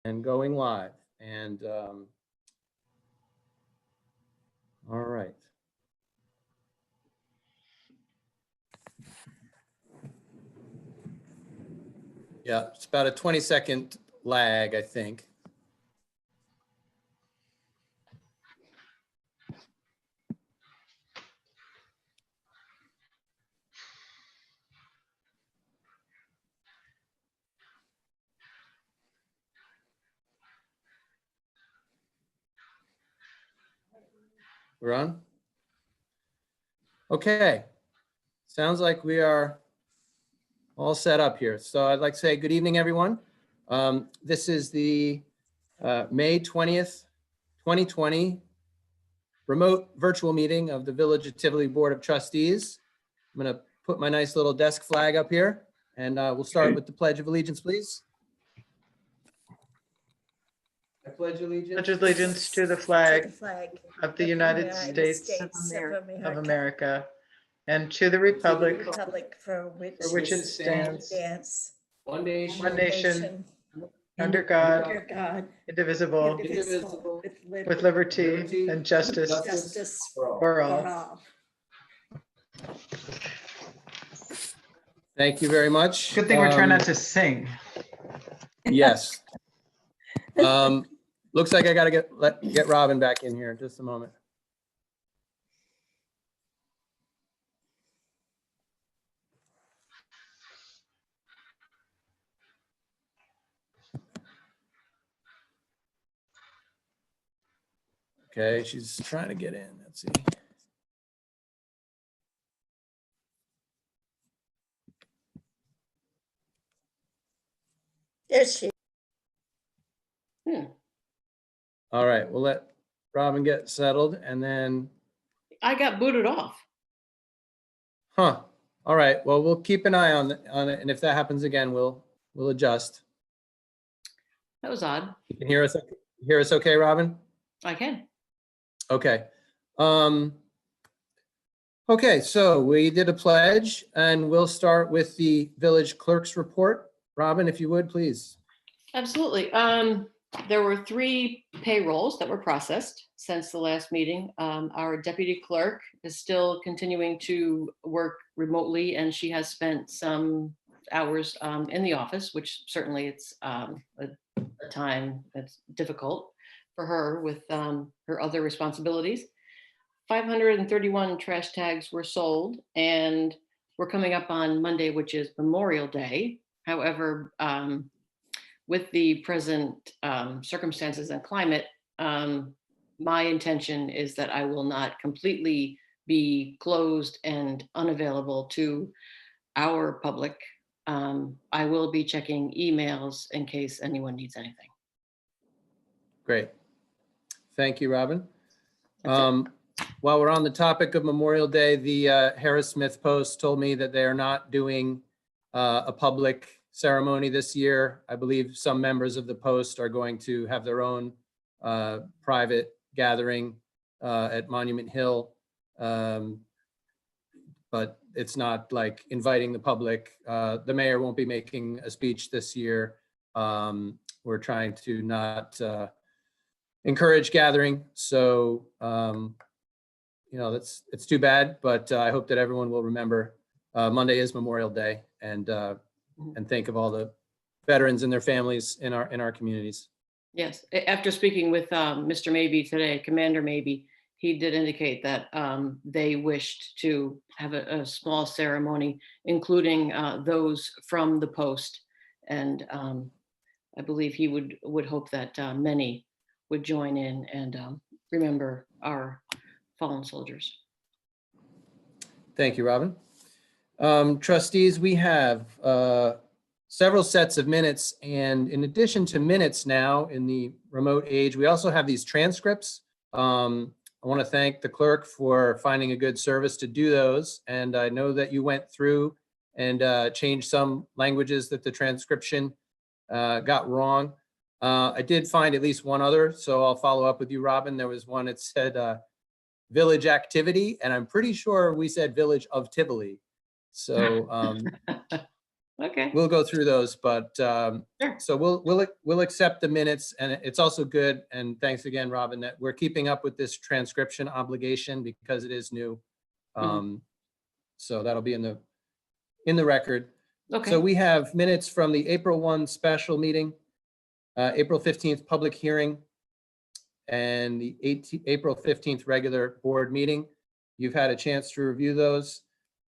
And going live. And all right. Yeah, it's about a 20-second lag, I think. We're on? Okay. Sounds like we are all set up here. So I'd like to say good evening, everyone. This is the May 20th, 2020 remote virtual meeting of the Village of Tivoli Board of Trustees. I'm going to put my nice little desk flag up here, and we'll start with the Pledge of Allegiance, please. I pledge allegiance to the flag of the United States of America and to the republic for which it stands, one nation, one nation, under God, indivisible, with liberty and justice for all. Thank you very much. Good thing we're trying not to sing. Yes. Looks like I got to get Robin back in here in just a moment. Okay, she's trying to get in. Let's see. There's she. All right, we'll let Robin get settled and then, I got booted off. huh. All right, well, we'll keep an eye on it, and if that happens again, we'll adjust. That was odd. You can hear us okay, Robin? I can. Okay. Okay, so we did a pledge and we'll start with the village clerk's report. Robin, if you would, please. Absolutely. There were 3 payrolls that were processed since the last meeting. Our deputy clerk is still continuing to work remotely, and she has spent some hours in the office, which certainly it's a time that's difficult for her with her other responsibilities. 531 trash tags were sold, and we're coming up on Monday, which is Memorial Day. However, with the present circumstances and climate, my intention is that I will not completely be closed and unavailable to our public. I will be checking emails in case anyone needs anything. Great. Thank you, Robin. While we're on the topic of Memorial Day, the Harris Smith Post told me that they are not doing a public ceremony this year. I believe some members of the Post are going to have their own private gathering at Monument Hill. But it's not like inviting the public. The mayor won't be making a speech this year. We're trying to not encourage gathering. So, you know, it's too bad, but I hope that everyone will remember Monday is Memorial Day, and think of all the veterans and their families in our communities. Yes, after speaking with Mr. Mabee today, Commander Mabee, he did indicate that they wished to have a small ceremony, including those from the Post. And I believe he would hope that many would join in and remember our fallen soldiers. Thank you, Robin. Trustees, we have several sets of minutes, and in addition to minutes now in the remote age, we also have these transcripts. I want to thank the clerk for finding a good service to do those, and I know that you went through and changed some languages that the transcription got wrong. I did find at least one other, so I'll follow up with you, Robin. There was one that said village activity, and I'm pretty sure we said Village of Tivoli. So Okay. we'll go through those, but Sure. so we'll accept the minutes, and it's also good, and thanks again, Robin, that we're keeping up with this transcription obligation because it is new. So that'll be in the record. Okay. So we have minutes from the April 1 special meeting, April 15th public hearing, and the April 15th regular board meeting. You've had a chance to review those,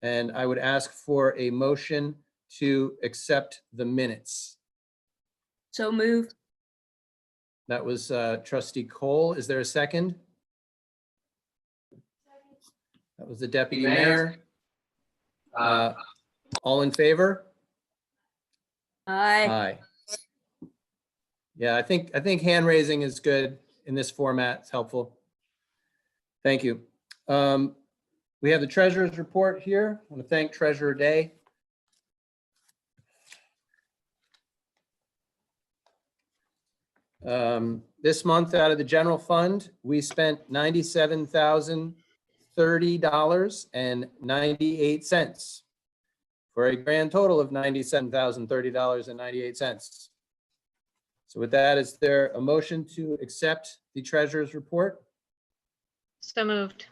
and I would ask for a motion to accept the minutes. So moved. That was trustee Cole. Is there a second? That was the deputy mayor. All in favor? Aye. Aye. Yeah, I think hand raising is good in this format. It's helpful. Thank you. We have the treasurer's report here. I want to thank Treasurer Day. This month out of the general fund, we spent $97,030.98 for a grand total of $97,030.98. So with that, is there a motion to accept the treasurer's report? So moved.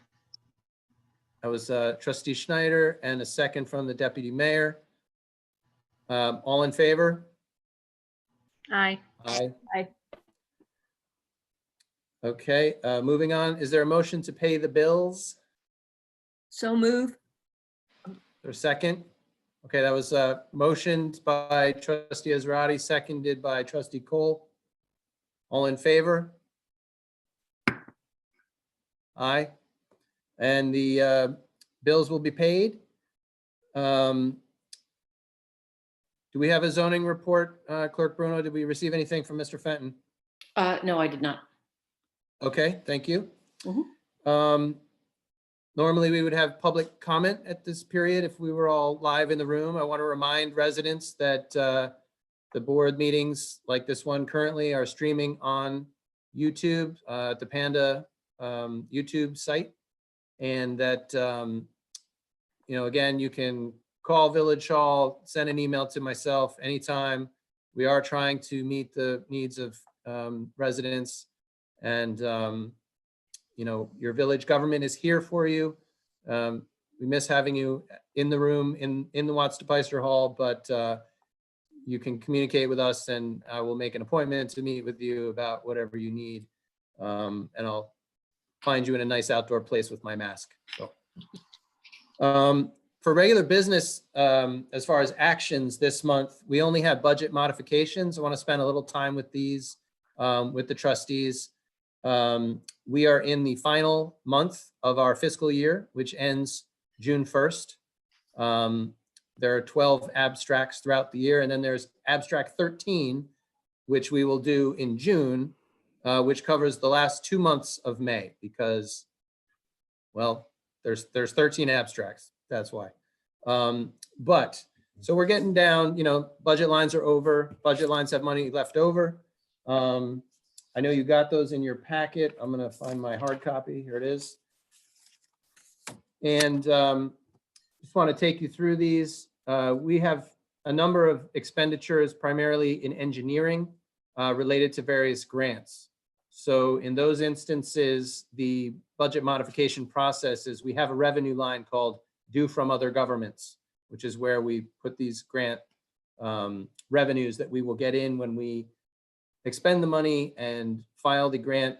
That was trustee Schneider, and a second from the deputy mayor. All in favor? Aye. Aye. Aye. Okay, moving on. Is there a motion to pay the bills? So moved. Or second? Okay, that was motioned by trustee Israedi, seconded by trustee Cole. All in favor? Aye. And the bills will be paid. Do we have a zoning report, Clerk Bruno? Did we receive anything from Mr. Fenton? No, I did not. Okay, thank you. Mhm. Normally, we would have public comment at this period if we were all live in the room. I want to remind residents that the board meetings like this one currently are streaming on YouTube, at the Panda YouTube site. And that, again, you can call Village Hall, send an email to myself anytime. We are trying to meet the needs of residents, and your village government is here for you. We miss having you in the room in the Watts DePeister Hall, but you can communicate with us, and I will make an appointment to meet with you about whatever you need. And I'll find you in a nice outdoor place with my mask. So, for regular business, as far as actions this month, we only have budget modifications. I want to spend a little time with these with the trustees. We are in the final month of our fiscal year, which ends June 1st. There are 12 abstracts throughout the year, and then there's abstract 13, which we will do in June, which covers the last 2 months of May, because, well, there's 13 abstracts. That's why. But so we're getting down, budget lines are over. Budget lines have money left over. I know you got those in your packet. I'm going to find my hard copy. Here it is. And just want to take you through these. We have a number of expenditures, primarily in engineering, related to various grants. So in those instances, the budget modification process is we have a revenue line called due from other governments, which is where we put these grant revenues that we will get in when we expend the money and file the grant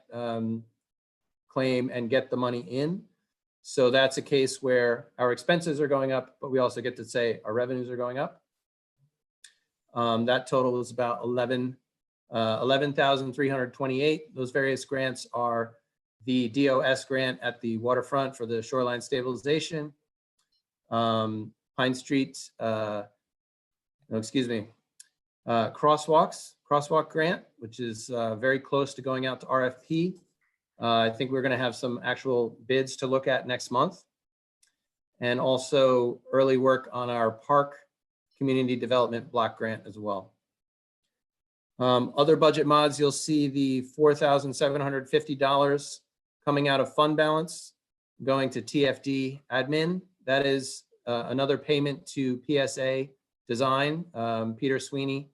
claim and get the money in. So that's a case where our expenses are going up, but we also get to say our revenues are going up. That total is about 11,328. Those various grants are the DOS grant at the waterfront for the shoreline stabilization, Pine Street, crosswalk grant, which is very close to going out to RFP. I think we're going to have some actual bids to look at next month. And also early work on our park community development block grant as well. Other budget mods, you'll see the $4,750 coming out of fund balance, going to TFD admin. That is another payment to PSA design, Peter Sweeney,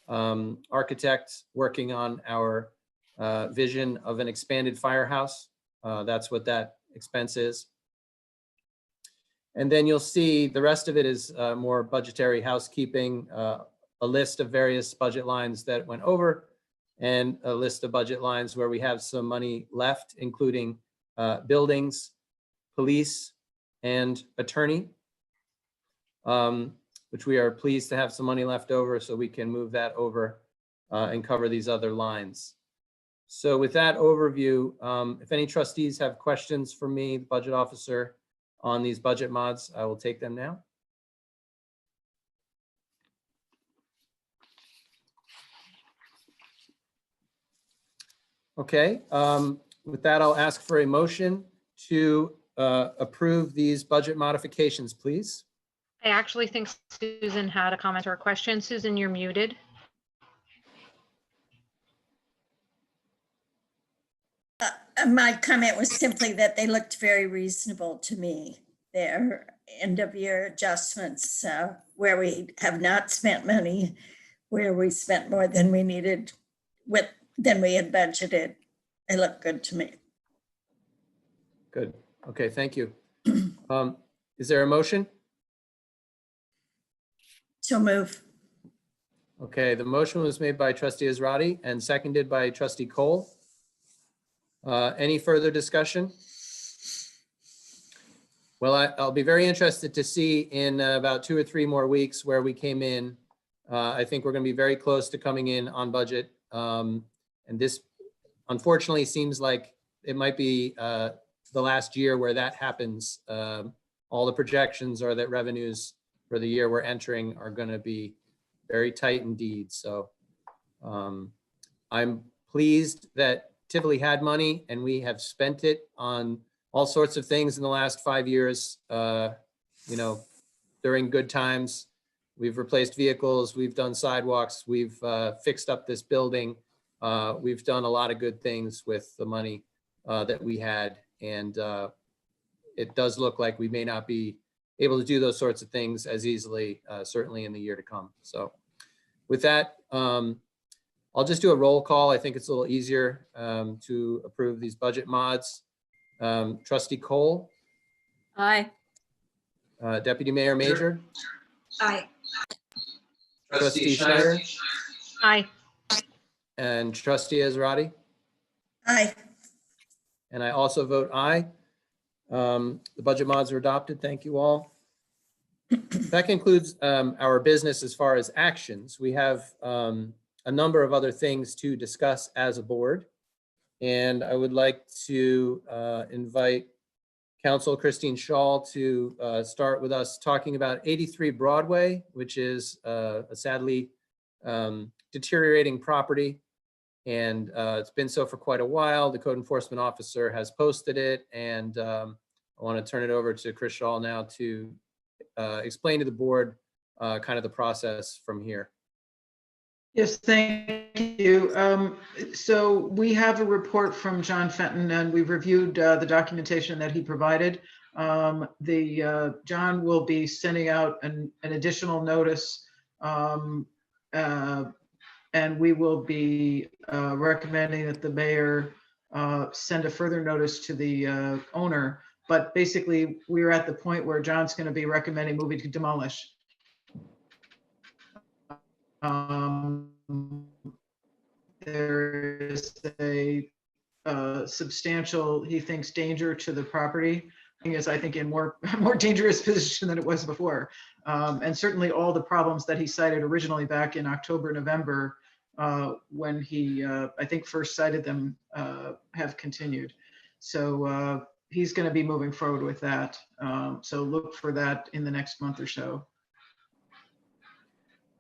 architect, working on our vision of an expanded firehouse. That's what that expense is. And then you'll see the rest of it is more budgetary housekeeping, a list of various budget lines that went over, and a list of budget lines where we have some money left, including buildings, police, and attorney, which we are pleased to have some money left over so we can move that over and cover these other lines. So with that overview, if any trustees have questions for me, the budget officer, on these budget mods, I will take them now. Okay, with that, I'll ask for a motion to approve these budget modifications, please. I actually think Susan had a comment or a question. Susan, you're muted. My comment was simply that they looked very reasonable to me. Their end of year adjustments where we have not spent money, where we spent more than we needed than we had budgeted. They look good to me. Good. Okay, thank you. Is there a motion? So move. Okay, the motion was made by trustee Israedi and seconded by trustee Cole. Any further discussion? Well, I'll be very interested to see in about 2 or 3 more weeks where we came in. I think we're going to be very close to coming in on budget. And this unfortunately seems like it might be the last year where that happens. All the projections are that revenues for the year we're entering are going to be very tight indeed. So I'm pleased that Tivoli had money and we have spent it on all sorts of things in the last 5 years. You know, during good times, we've replaced vehicles, we've done sidewalks, we've fixed up this building. We've done a lot of good things with the money that we had. And it does look like we may not be able to do those sorts of things as easily, certainly in the year to come. So with that, I'll just do a roll call. I think it's a little easier to approve these budget mods. Trustee Cole, Aye. Deputy Mayor Major, Aye. Trustee Schneider, Aye. and Trustee Israedi. Aye. And I also vote aye. The budget mods are adopted. Thank you all. That concludes our business as far as actions. We have a number of other things to discuss as a board. And I would like to invite Council Christine Shaw to start with us talking about 83 Broadway, which is a sadly deteriorating property. And it's been so for quite a while. The code enforcement officer has posted it. And I want to turn it over to Chris Shaw now to explain to the board kind of the process from here. Yes, thank you. So we have a report from John Fenton and we've reviewed the documentation that he provided. John will be sending out an additional notice and we will be recommending that the mayor send a further notice to the owner. But basically, we're at the point where John's going to be recommending moving to demolish. There is a substantial, he thinks, danger to the property. Is I think in more dangerous position than it was before. And certainly all the problems that he cited originally back in October, November, when he, I think, first cited them, have continued. So he's going to be moving forward with that. So look for that in the next month or so.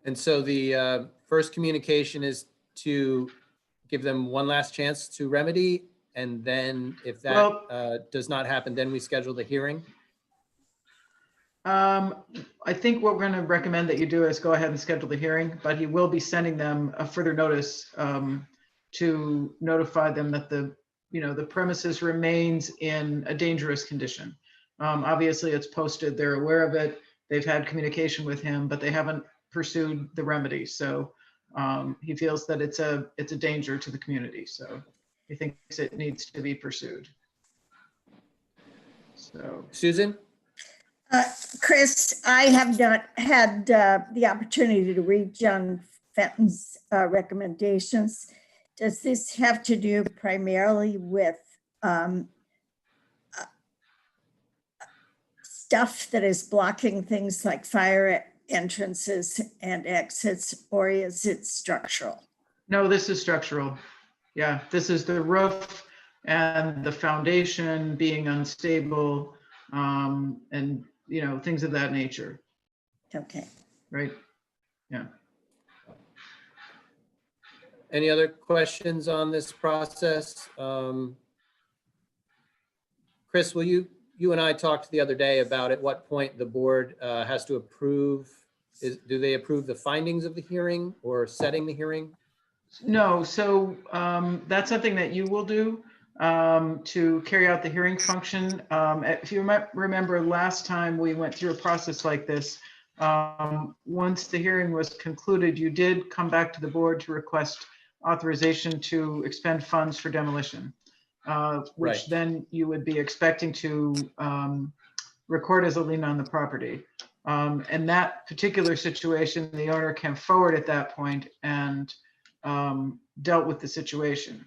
And so the first communication is to give them one last chance to remedy. And then if that does not happen, then we schedule the hearing. I think what we're going to recommend that you do is go ahead and schedule the hearing, but he will be sending them a further notice to notify them that the premises remains in a dangerous condition. Obviously, it's posted. They're aware of it. They've had communication with him, but they haven't pursued the remedy. So he feels that it's a danger to the community. So he thinks it needs to be pursued. So, Susan? Chris, I have not had the opportunity to read John Fenton's recommendations. Does this have to do primarily with stuff that is blocking things like fire entrances and exits, or is it structural? no, this is structural. Yeah, this is the roof and the foundation being unstable, and, you know, things of that nature, Okay. right? Yeah. Any other questions on this process? Chris, will you and I talked the other day about at what point the board has to approve, do they approve the findings of the hearing or setting the hearing? No, so that's something that you will do to carry out the hearing function. If you might remember last time we went through a process like this, once the hearing was concluded, you did come back to the board to request authorization to expend funds for demolition, which Right. then you would be expecting to record as a lien on the property. In that particular situation, the owner came forward at that point and dealt with the situation,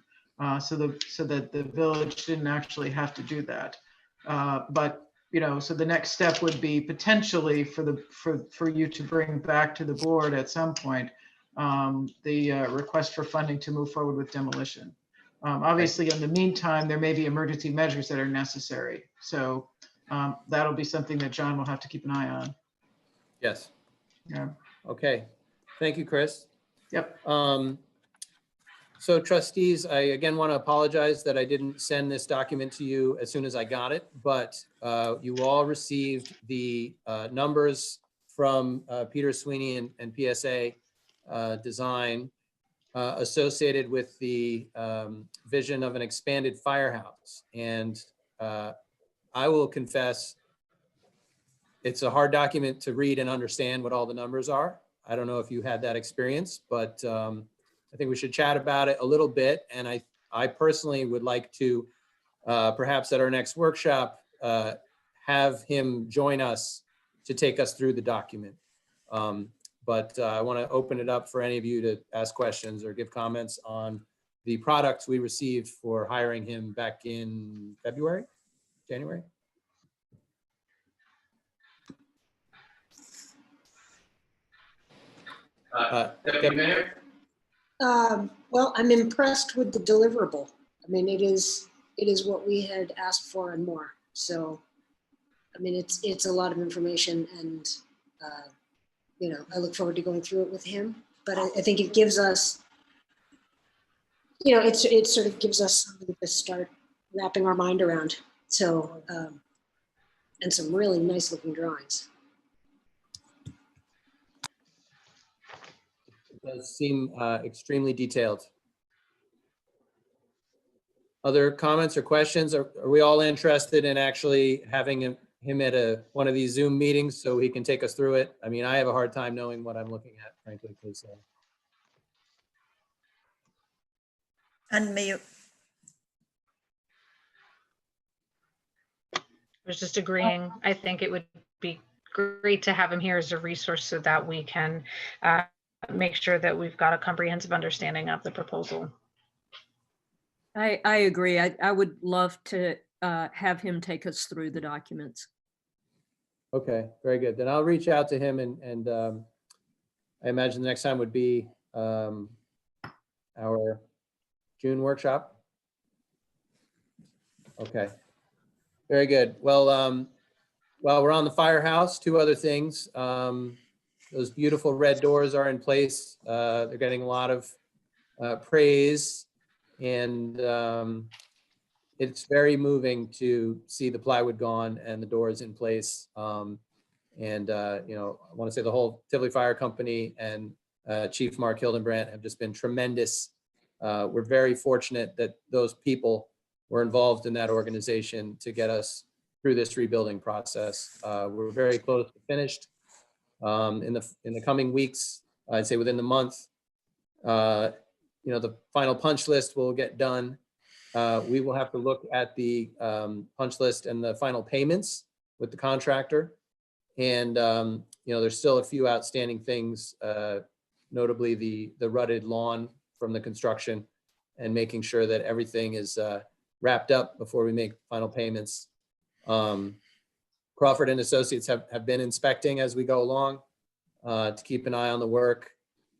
so that the village didn't actually have to do that. But you know, so the next step would be potentially for you to bring back to the board at some point the request for funding to move forward with demolition. Obviously, in the meantime, there may be emergency measures that are necessary. So that'll be something that John will have to keep an eye on. Yes. Yeah. Okay. Thank you, Chris. Yep. So trustees, I again want to apologize that I didn't send this document to you as soon as I got it, but you all received the numbers from Peter Sweeney and PSA Design associated with the vision of an expanded firehouse. And I will confess, it's a hard document to read and understand what all the numbers are. I don't know if you had that experience, but I think we should chat about it a little bit. And I personally would like to perhaps at our next workshop have him join us to take us through the document. But I want to open it up for any of you to ask questions or give comments on the products we received for hiring him back in February, January. Deputy Mayor? Well, I'm impressed with the deliverable. I mean, it is what we had asked for and more. So, I mean, it's a lot of information, and you know, I look forward to going through it with him. But I think it gives us, you know, it sort of gives us something to start wrapping our mind around. So, and some really nice looking drawings. Does seem extremely detailed. Other comments or questions? Are we all interested in actually having him at one of these Zoom meetings so he can take us through it? I mean, I have a hard time knowing what I'm looking at, frankly, because Unmute. I was just agreeing. I think it would be great to have him here as a resource so that we can make sure that we've got a comprehensive understanding of the proposal. I agree. I would love to have him take us through the documents. okay, very good. Then I'll reach out to him and I imagine the next time would be our June workshop. Okay, very good. Well, while we're on the firehouse, two other things. Those beautiful red doors are in place. They're getting a lot of praise, and it's very moving to see the plywood gone and the doors in place. You know, I want to say the whole Tivoli Fire Company and Chief Mark Hildenbrandt have just been tremendous. We're very fortunate that those people were involved in that organization to get us through this rebuilding process. We're very close to finished. In the coming weeks, I'd say within the month, the final punch list will get done. We will have to look at the punch list and the final payments with the contractor. And, there's still a few outstanding things, notably the rutted lawn from the construction and making sure that everything is wrapped up before we make final payments. Crawford and Associates have been inspecting as we go along to keep an eye on the work.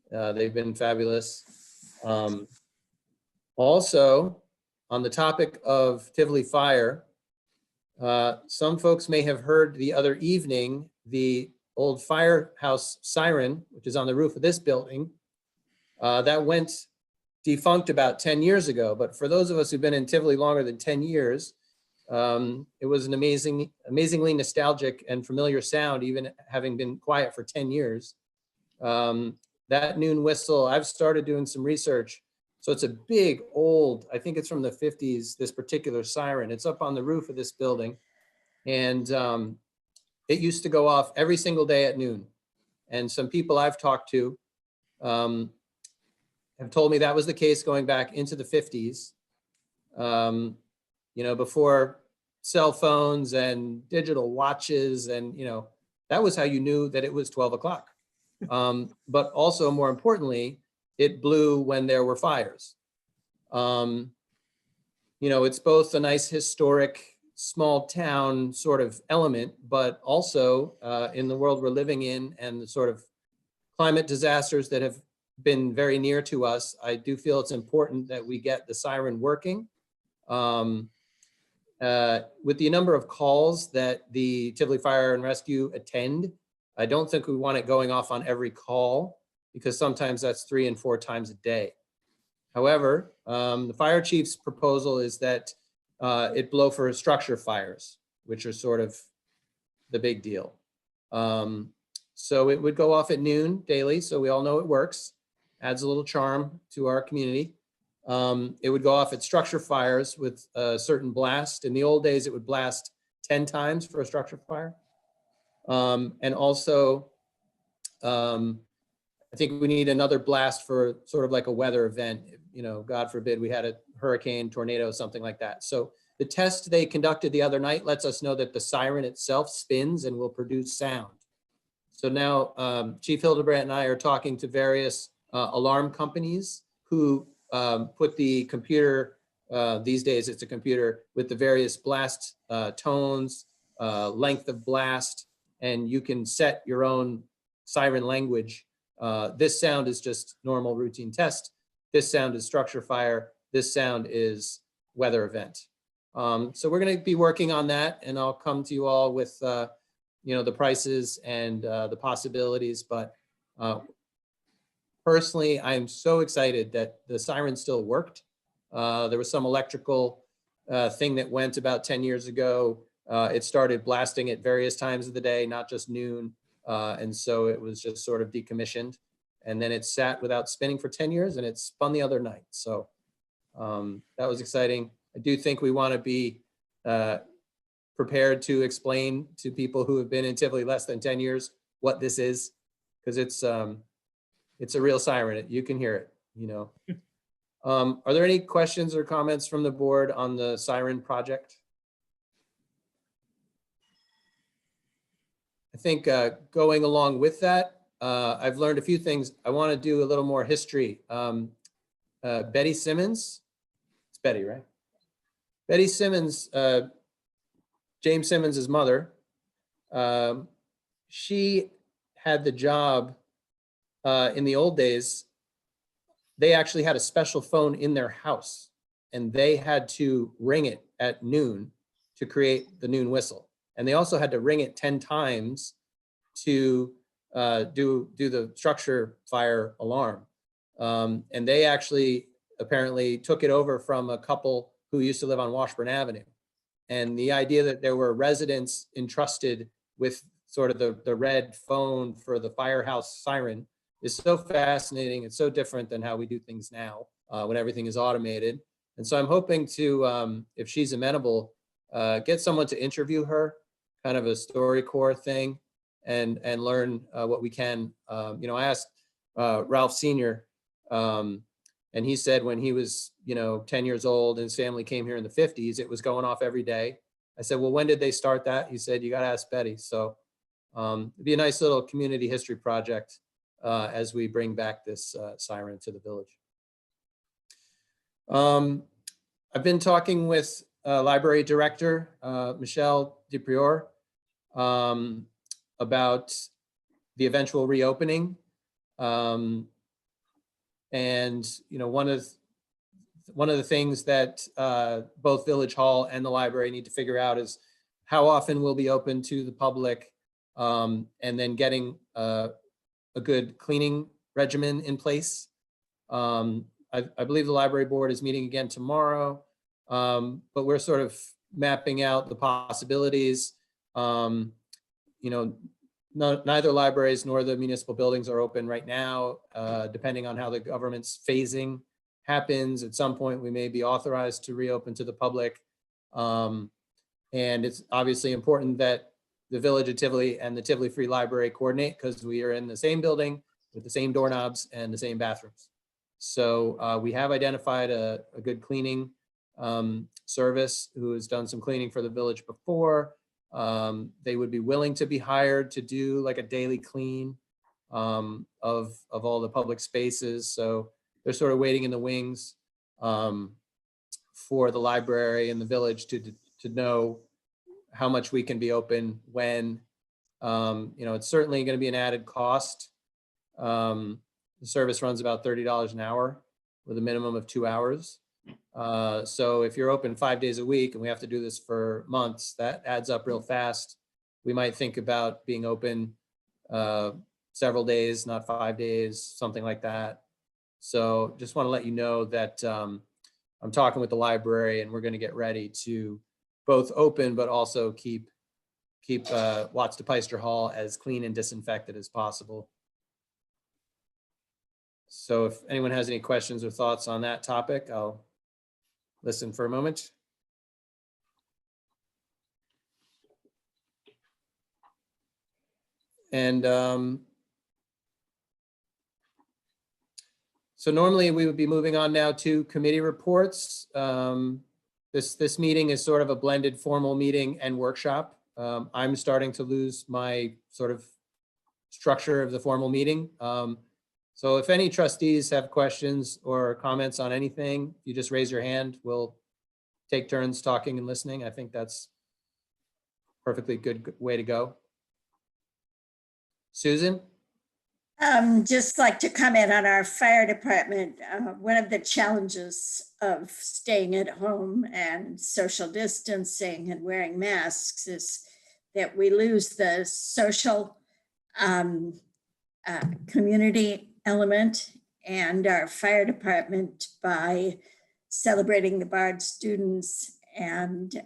They've been fabulous. Also, on the topic of Tivoli Fire, some folks may have heard the other evening, the old firehouse siren, which is on the roof of this building, that went defunct about 10 years ago. But for those of us who've been in Tivoli longer than 10 years, it was an amazingly nostalgic and familiar sound, even having been quiet for 10 years. That noon whistle, I've started doing some research. So it's a big old, I think it's from the 50s, this particular siren. It's up on the roof of this building. And it used to go off every single day at noon. And some people I've talked to have told me that was the case going back into the 50s. Before cell phones and digital watches, and that was how you knew that it was 12 o'clock. But also, more importantly, it blew when there were fires. It's both a nice historic small town sort of element, but also in the world we're living in and the sort of climate disasters that have been very near to us, I do feel it's important that we get the siren working. With the number of calls that the Tivoli Fire and Rescue attend, I don't think we want it going off on every call, because sometimes that's 3 and 4 times a day. However, the fire chief's proposal is that it blow for structure fires, which are sort of the big deal. So it would go off at noon daily, so we all know it works, adds a little charm to our community. It would go off at structure fires with a certain blast. In the old days, it would blast 10 times for a structure fire. And also, I think we need another blast for sort of like a weather event. God forbid we had a hurricane, tornado, something like that. So the test they conducted the other night lets us know that the siren itself spins and will produce sound. So now Chief Hildebrandt and I are talking to various alarm companies who put the computer, these days it's a computer with the various blast tones, length of blast, and you can set your own siren language. This sound is just normal routine test. This sound is structure fire. This sound is weather event. So we're going to be working on that, and I'll come to you all with the prices and the possibilities. But personally, I'm so excited that the siren still worked. There was some electrical thing that went about 10 years ago. It started blasting at various times of the day, not just noon. And so it was just sort of decommissioned. And then it sat without spinning for 10 years and it spun the other night. So that was exciting. I do think we want to be prepared to explain to people who have been in Tivoli less than 10 years what this is, because it's a real siren. You can hear it, Are there any questions or comments from the board on the siren project? I think going along with that, I've learned a few things. I want to do a little more history. Betty Simmons, it's Betty, right? Betty Simmons, James Simmons's mother, she had the job in the old days. They actually had a special phone in their house, and they had to ring it at noon to create the noon whistle. And they also had to ring it 10 times to do the structure fire alarm. And they actually apparently took it over from a couple who used to live on Washburn Avenue. And the idea that there were residents entrusted with sort of the red phone for the firehouse siren is so fascinating. It's so different than how we do things now when everything is automated. And so I'm hoping to, if she's amenable, get someone to interview her, kind of a StoryCorps thing, and learn what we can. I asked Ralph Sr., and he said when he was 10 years old and his family came here in the 50s, it was going off every day. I said, well, when did they start that? He said, you got to ask Betty. So it'd be a nice little community history project as we bring back this siren to the village. I've been talking with Library Director Michelle DePrior about the eventual reopening. And one of the things that both Village Hall and the library need to figure out is how often we'll be open to the public, and then getting a good cleaning regimen in place. I believe the library board is meeting again tomorrow, but we're sort of mapping out the possibilities. Neither libraries nor the municipal buildings are open right now, depending on how the government's phasing happens. At some point, we may be authorized to reopen to the public. And it's obviously important that the Village of Tivoli and the Tivoli Free Library coordinate, because we are in the same building with the same doorknobs and the same bathrooms. So we have identified a good cleaning service who has done some cleaning for the village before. They would be willing to be hired to do like a daily clean of all the public spaces. So they're sort of waiting in the wings for the library and the village to know how much we can be open when. It's certainly going to be an added cost. The service runs about $30 an hour with a minimum of 2 hours. So if you're open 5 days a week and we have to do this for months, that adds up real fast. We might think about being open several days, not 5 days, something like that. So just want to let you know that I'm talking with the library and we're going to get ready to both open, but also keep Watts de Peyster Hall as clean and disinfected as possible. So if anyone has any questions or thoughts on that topic, I'll listen for a moment. And so normally we would be moving on now to committee reports. This meeting is sort of a blended formal meeting and workshop. I'm starting to lose my sort of structure of the formal meeting. So if any trustees have questions or comments on anything, you just raise your hand. We'll take turns talking and listening. I think that's perfectly good way to go. Susan? Just like to comment on our fire department. One of the challenges of staying at home and social distancing and wearing masks is that we lose the social community element, and our fire department, by celebrating the Bard students and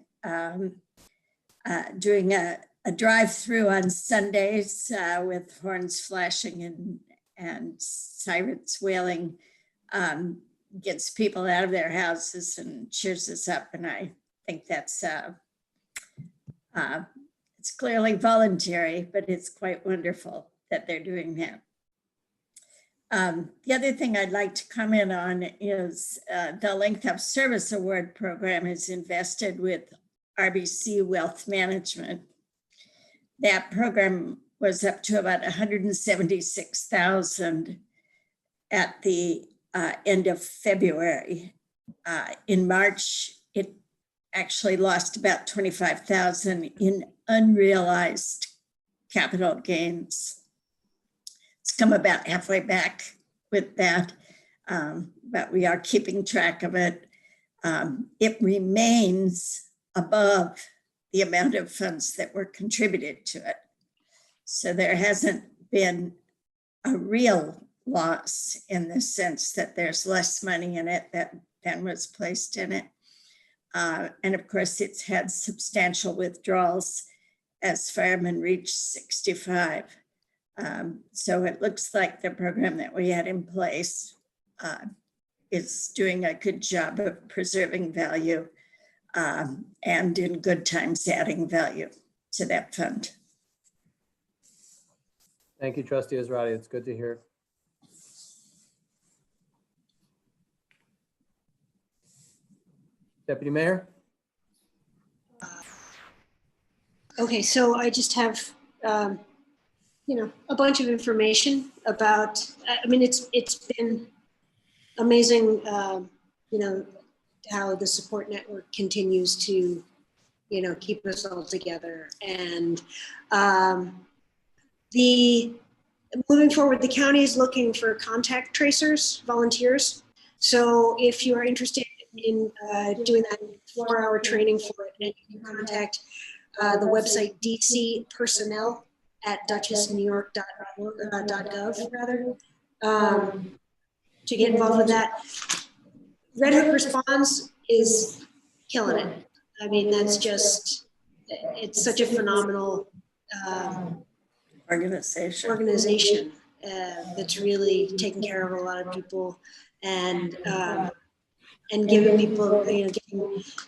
doing a drive-through on Sundays with horns flashing and sirens wailing, gets people out of their houses and cheers us up. And I think that's it's clearly voluntary, but it's quite wonderful that they're doing that. The other thing I'd like to comment on is the Length of Service Award program is invested with RBC Wealth Management. That program was up to about 176,000 at the end of February. In March, it actually lost about 25,000 in unrealized capital gains. It's come about halfway back with that, but we are keeping track of it. It remains above the amount of funds that were contributed to it. So there hasn't been a real loss in the sense that there's less money in it than was placed in it. And of course, it's had substantial withdrawals as firemen reach 65. So it looks like the program that we had in place is doing a good job of preserving value and in good times adding value to that fund. Thank you, Trustee Israedi. It's good to hear. Deputy Mayor? Okay, so I just have, a bunch of information about, I mean, it's been amazing, how the support network continues to, keep us all together. And moving forward, the county is looking for contact tracers, volunteers. So if you are interested in doing that 4-hour training for it, and you can contact the website dcpersonnel@dutchessnewyork.gov to get involved with that. Red Hook Response is killing it. I mean, that's just, it's such a phenomenal organization that's really taking care of a lot of people and giving people,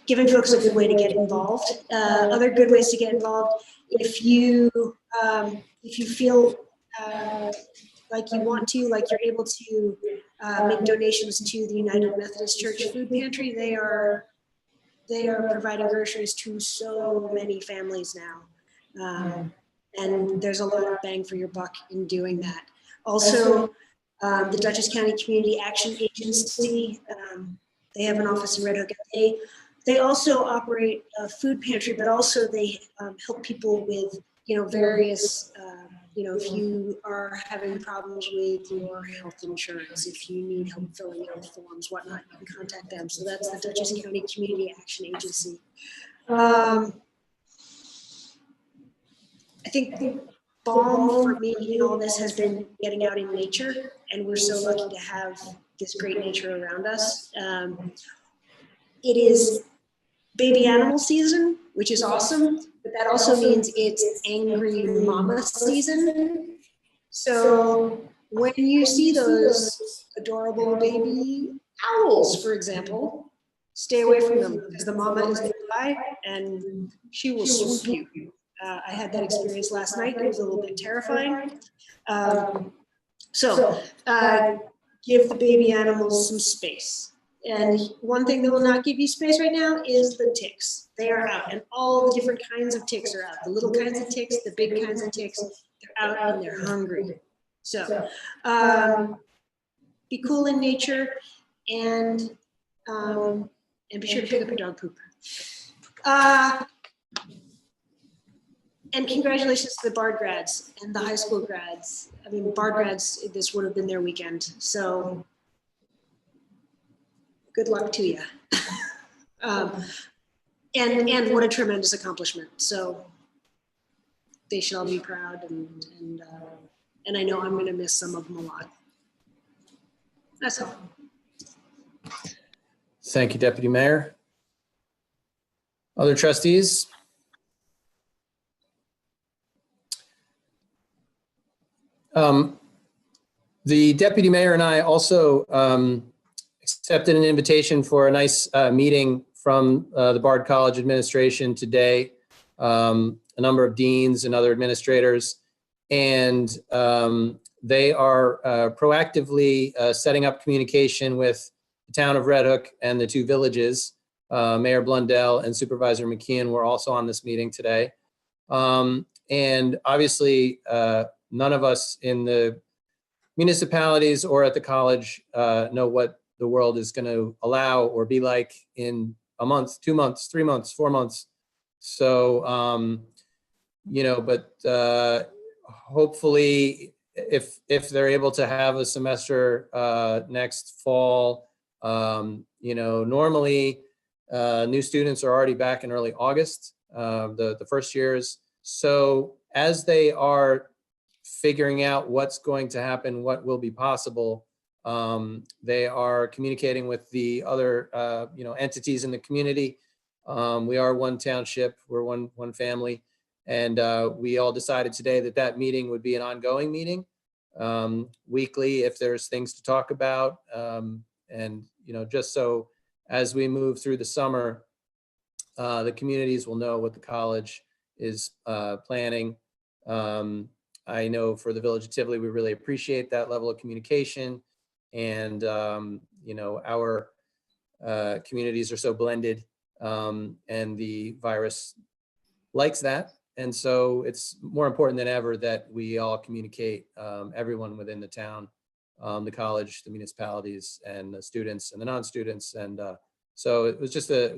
giving folks a good way to get involved. Other good ways to get involved, if you feel like you want to, like you're able to make donations to the United Methodist Church Food Pantry. They are providing groceries to so many families now. And there's a lot of bang for your buck in doing that. Also, the Dutchess County Community Action Agency, they have an office in Red Hook. They also operate a food pantry, but also they help people with, various, if you are having problems with your health insurance, if you need help filling out forms, whatnot, you can contact them. So that's the Dutchess County Community Action Agency. I think the balm for me in all this has been getting out in nature, and we're so lucky to have this great nature around us. It is baby animal season, which is awesome, but that also means it's angry mama season. So when you see those adorable baby owls, for example, stay away from them because the mama is nearby and she will swoop you. I had that experience last night. It was a little bit terrifying. So give the baby animals some space. And one thing that will not give you space right now is the ticks. They are out, and all the different kinds of ticks are out. The little kinds of ticks, the big kinds of ticks, they're out and they're hungry. So be cool in nature, and be sure to pick up your dog poop. And congratulations to the Bard grads and the high school grads. I mean, Bard grads, this would have been their weekend. So good luck to you. And what a tremendous accomplishment. So they should all be proud, and I know I'm going to miss some of them a lot. That's all. Thank you, Deputy Mayor. Other trustees? The Deputy Mayor and I also accepted an invitation for a nice meeting from the Bard College administration today, a number of deans and other administrators, and they are proactively setting up communication with the town of Red Hook and the two villages. Mayor Blundell and Supervisor McKeon were also on this meeting today. And obviously, none of us in the municipalities or at the college know what the world is going to allow or be like in a month, 2 months, 3 months, 4 months. So, but hopefully if they're able to have a semester next fall, normally new students are already back in early August, the first years. So as they are figuring out what's going to happen, what will be possible, they are communicating with the other, entities in the community. We are one township, we're one family, and we all decided today that meeting would be an ongoing meeting, weekly if there's things to talk about, and just so as we move through the summer, the communities will know what the college is planning. I know for the Village of Tivoli, we really appreciate that level of communication. And, you know, our communities are so blended, and the virus likes that. And so it's more important than ever that we all communicate, everyone within the town, the college, the municipalities, and the students and the non-students. And so it was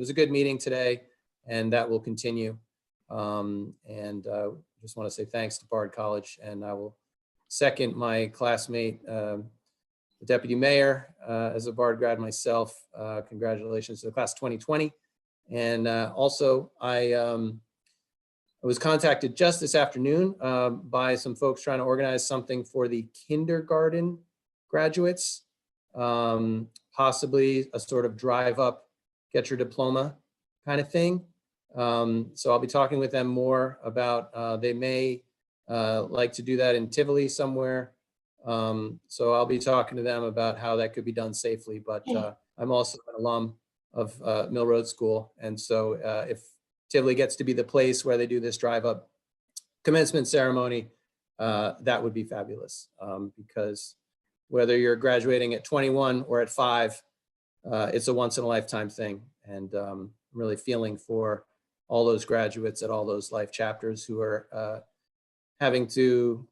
a good meeting today, and that will continue. And just want to say thanks to Bard College, and I will second my classmate, the deputy mayor, as a Bard grad myself. Congratulations to the class 2020. And also I was contacted just this afternoon by some folks trying to organize something for the kindergarten graduates, possibly a sort of drive up, get your diploma kind of thing. So I'll be talking with them more about, they may like to do that in Tivoli somewhere. So I'll be talking to them about how that could be done safely, but I'm also an alum of Mill Road School. And so if Tivoli gets to be the place where they do this drive up commencement ceremony, that would be fabulous, because whether you're graduating at 21 or at 5, it's a once in a lifetime thing. And I'm really feeling for all those graduates at all those life chapters who are having to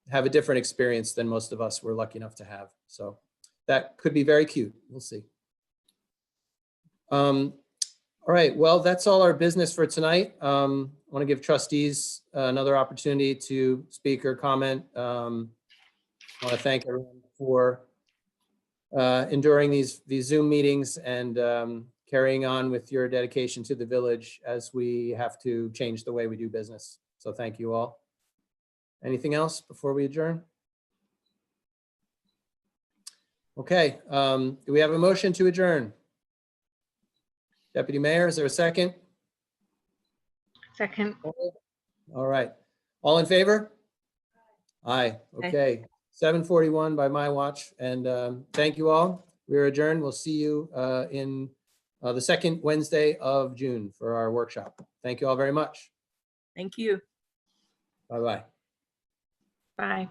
have a different experience than most of us were lucky enough to have. So that could be very cute. We'll see. All right, well, that's all our business for tonight. I want to give trustees another opportunity to speak or comment. I want to thank everyone for enduring these Zoom meetings and carrying on with your dedication to the village as we have to change the way we do business. So thank you all. Anything else before we adjourn? Okay, do we have a motion to adjourn? Deputy Mayor, is there a second? Second. All right, all in favor? Aye, okay. 7:41 by my watch, and thank you all. We're adjourned. We'll see you in the second Wednesday of June for our workshop. Thank you all very much. Thank you. Bye-bye. Bye.